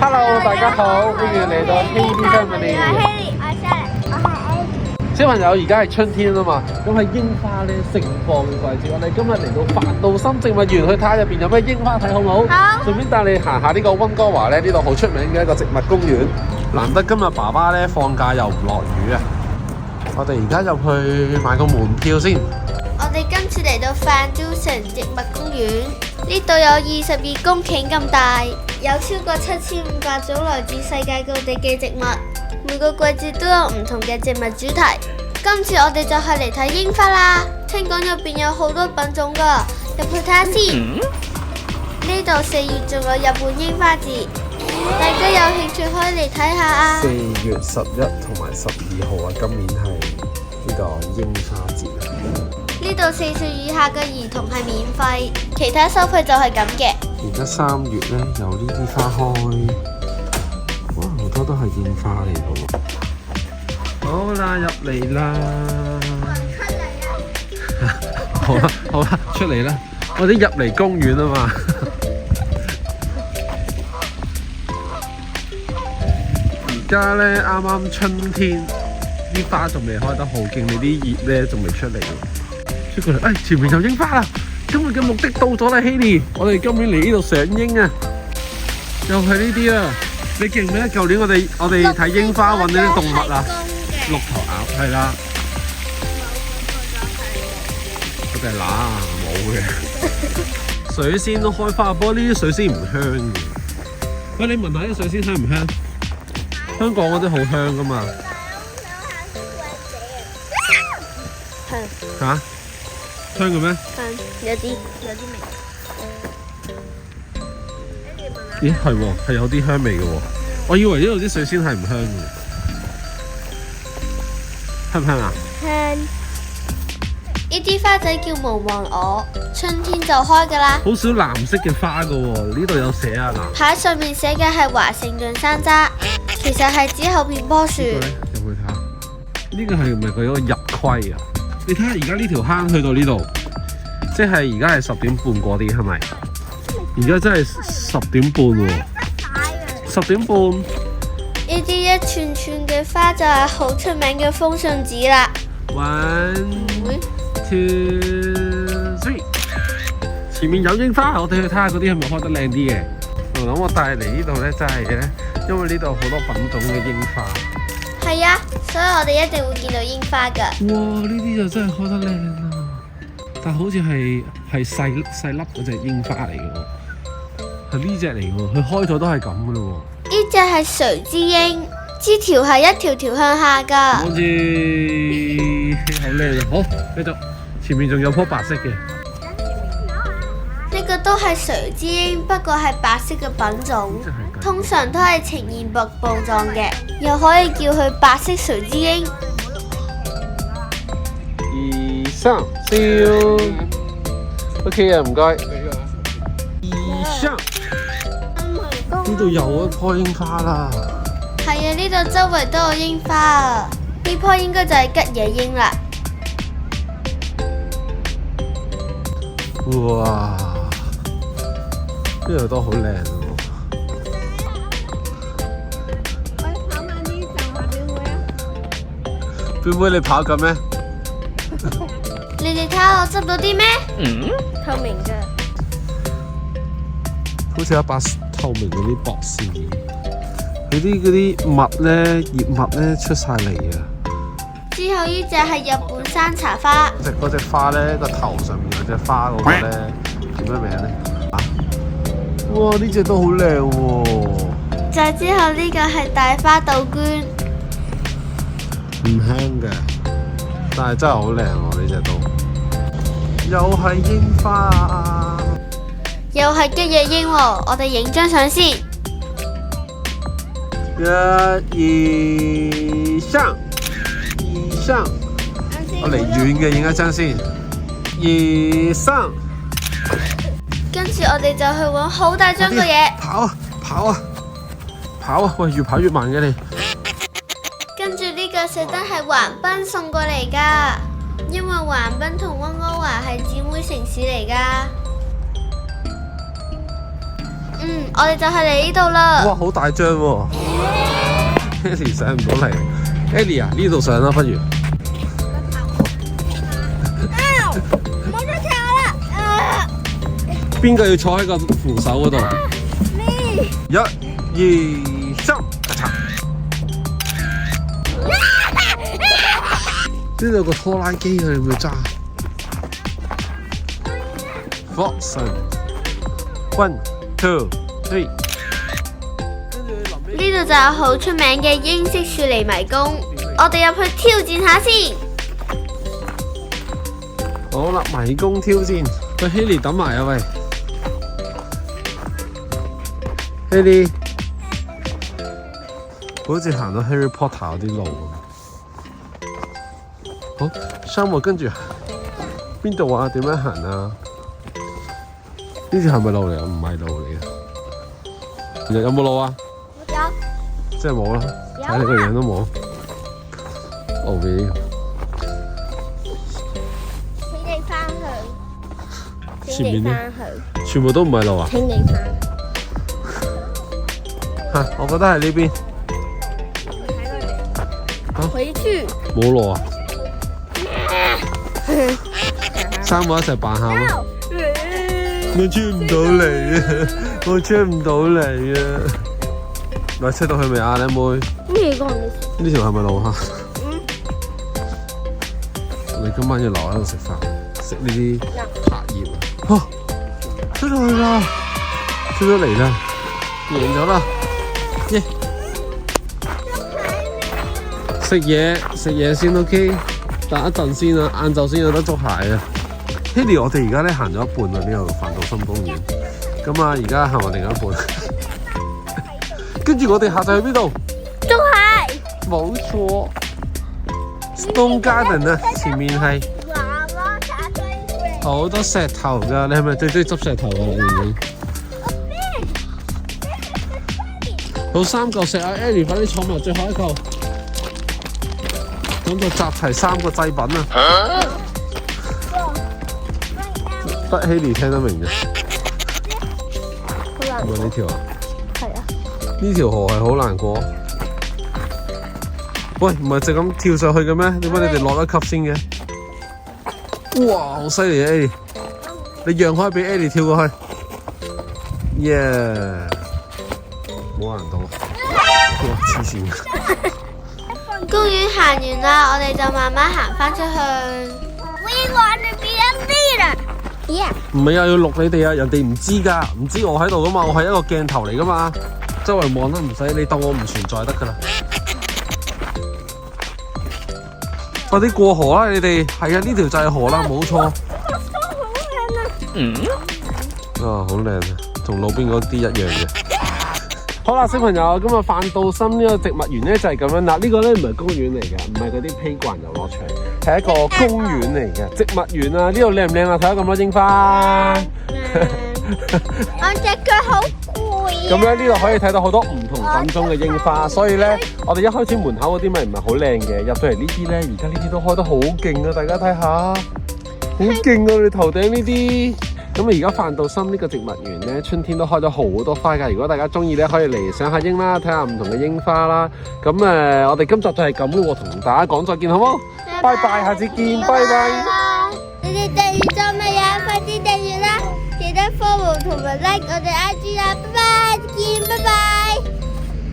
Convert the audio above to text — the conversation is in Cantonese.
Hello，大家好，歡迎嚟到希啲香嘅你。小朋友，而家係春天啊嘛，咁係櫻花咧盛放嘅季節，我哋今日嚟到帆渡深植物園去睇下入邊有咩櫻花睇，好唔好？好。順便帶你行下呢個溫哥華咧，呢度好出名嘅一個植物公園。難得今日爸爸咧放假又唔落雨啊！我哋而家入去買個門票先。我哋今次嚟到范都城植物公園，呢度有22公頃咁大，有超過7500種來自世界各地嘅植物，每個季節都有唔同嘅植物主題。今次我哋就係嚟睇櫻花啦，聽講入邊有好多品種噶，入去睇下先。呢度4月仲有日本櫻花節，大家有興趣可以嚟睇下啊。4月11同埋12號啊，今年係呢個櫻花節。呢度4歲以下嘅兒童係免費，其他收費就係咁嘅。而家3月咧有呢啲花開，哇，好多都係櫻花嚟嘅喎。好啦，入嚟啦！好啦，好啦，出嚟啦！我哋入嚟公園啊嘛。而家咧啱啱春天，啲花仲未開得好勁，你啲葉咧仲未出嚟。出過嚟，前面有櫻花啦！今日嘅目的到咗啦，希尼，我哋今年嚟呢度賞櫻啊，又係呢啲啊！你記唔記得舊年我哋睇櫻花揾呢啲動物啊？綠頭鴨係啦，嗰隻乸冇嘅。水仙都開花，不過呢啲水仙唔香嘅。喂，你聞下啲水仙香唔香？香港嗰啲好香噶嘛？香。嚇？香嘅咩？香，有啲味。咦，係喎，係有啲香味嘅喎。我以為呢度啲水仙係唔香嘅。香唔香啊？香。呢啲花仔叫無望蛾，春天就開㗎啦。好少藍色嘅花嘅喎，呢度有寫啊嗱。牌上面寫嘅係華盛頓山楂，其實係指後邊棵樹。入去睇下，呢個係咪佢嗰個入規啊？你睇下而家呢條坑去到呢度，即係而家係10點半過啲，係咪？而家真係10點半喎，10點半。呢啲一串串嘅花就係好出名嘅風信子啦。1、2、3，前面有櫻花，我哋去睇下嗰啲係咪開得靚啲嘅。我諗我帶嚟呢度咧，真係嘅，因為呢度好多品種嘅櫻花。係啊，所以我哋一定會見到櫻花㗎。哇！呢啲就真係開得靚啊！但好似係細粒嗰隻櫻花嚟嘅喎，係呢隻嚟嘅喎，佢開咗都係咁嘅咯喎。呢隻係垂枝櫻，枝條係一條條向下㗎。好似好靚啊！好，繼續，前面仲有棵白色嘅。呢個都係垂枝櫻，不過係白色嘅品種，通常都係呈現瀑布狀嘅，又可以叫佢白色垂枝櫻。2、3，笑。OK 啊，唔該。2、3。呢度有一棵櫻花啦。係啊，呢度周圍都有櫻花啊。呢棵應該就係吉野櫻啦。哇！呢度都好靚喎。跑慢啲就話表妹啊！表妹你跑緊咩？你哋睇下我執到啲咩？透明嘅。好似一把透明嗰啲薄線，佢啲嗰啲蜜咧、葉蜜咧出晒嚟啊！之後呢隻係日本山茶花。嗰隻花咧個頭上面有隻花嗰個咧叫咩名咧？哇！呢隻都好靚喎。再之後呢個係大花杜鵑，唔香嘅，但係真係好靚喎呢隻都。又係櫻花，又係吉野櫻喎，我哋影張相先。1、2、3，我離遠嘅影一張先。2、3，跟住我哋就去揾好大張嘅嘢。跑啊！喂，越跑越慢嘅你。跟住呢個寫得係橫濱送過嚟㗎，因為橫濱同溫哥華係姊妹城市嚟㗎。我哋就係嚟呢度啦。哇，好大張喎！Ellie 上唔到嚟 ，Ellie 啊，呢度上啦，不如。唔好再跳啦！邊個要坐喺個扶手嗰度？你一、二、三，咔嚓！呢度有個拖拉機啊，你會揸 ？One, two, three。呢度就有好出名嘅英式雪梨迷宮，我哋入去挑戰下先。好啦，迷宮挑戰，喂 Haley 等埋啊喂 ，Haley，好似行到 Harry Potter 嗰啲路咁。好，三個跟住邊度啊？點樣行啊？呢條係咪路嚟啊？唔係路嚟嘅。有冇路啊？有。即係冇啦，睇你個樣都冇。哦喂！請你翻去。前面呢翻去。全部都唔係路啊？請你翻。嚇！我覺得係呢邊。回去。冇路啊！三個一齊扮下咯。我出唔到嚟啊！我出唔到嚟啊！嗱，出到去未啊，靚妹？呢個呢條係咪路啊？我哋今晚要留喺度食飯，食呢啲柏葉啊！出到去啦，出咗嚟啦，贏咗啦！耶！食嘢先 OK， 等一陣先啊，晏晝先有得捉蟹啊！Haley， 我哋而家咧行咗一半啦，呢度帆渡心公園。咁啊，而家行埋另一半。跟住我哋下晝去邊度？捉蟹。冇錯 ，Stone Garden 啊，前面係好多石頭㗎。你係咪最中意執石頭㗎？你好3嚿石啊 ！Ellie， 快啲坐埋最後一嚿。咁就集齊3個祭品啊！得 Haley 聽得明嘅。係咪呢條啊？係啊。呢條河係好難過。喂，唔係就咁跳上去嘅咩？點解你哋落一級先嘅？哇，好犀利啊 Ellie！ 你讓開俾 Ellie 跳過去。耶！冇難度。哇，黐線！公園行完啦，我哋就慢慢行翻出去。We want to be a leader. Yeah. 唔係啊，要錄你哋啊，人哋唔知㗎，唔知我喺度㗎嘛，我係一個鏡頭嚟㗎嘛，周圍望都唔使，你當我唔存在得㗎啦。快啲過河啦，你哋係啊，呢條就係河啦，冇錯。好靚啊！啊，好靚啊，同路邊嗰啲一樣嘅。好啦，小朋友，今日帆渡心呢個植物園咧就係咁樣啦。呢個咧唔係公園嚟嘅，唔係嗰啲 playground 遊樂場，係一個公園嚟嘅植物園啊。呢度靚唔靚啊？睇下咁多櫻花。我隻腳好攰啊！咁咧呢度可以睇到好多唔同品種嘅櫻花，所以咧我哋一開始門口嗰啲咪唔係好靚嘅，入到嚟呢啲咧，而家呢啲都開得好勁啊！大家睇下，好勁啊！你頭頂呢啲。咁啊，而家帆渡心呢個植物園咧，春天都開咗好多花㗎。如果大家中意咧，可以嚟賞下櫻啦，睇下唔同嘅櫻花啦。咁我哋今集就係咁咯喎，同大家講再見好冇？拜拜，下次見，拜拜。你哋訂閱咗未啊？快啲訂閱啦！記得 follow 同埋 like 我哋 IG 啦，拜拜，見，拜拜。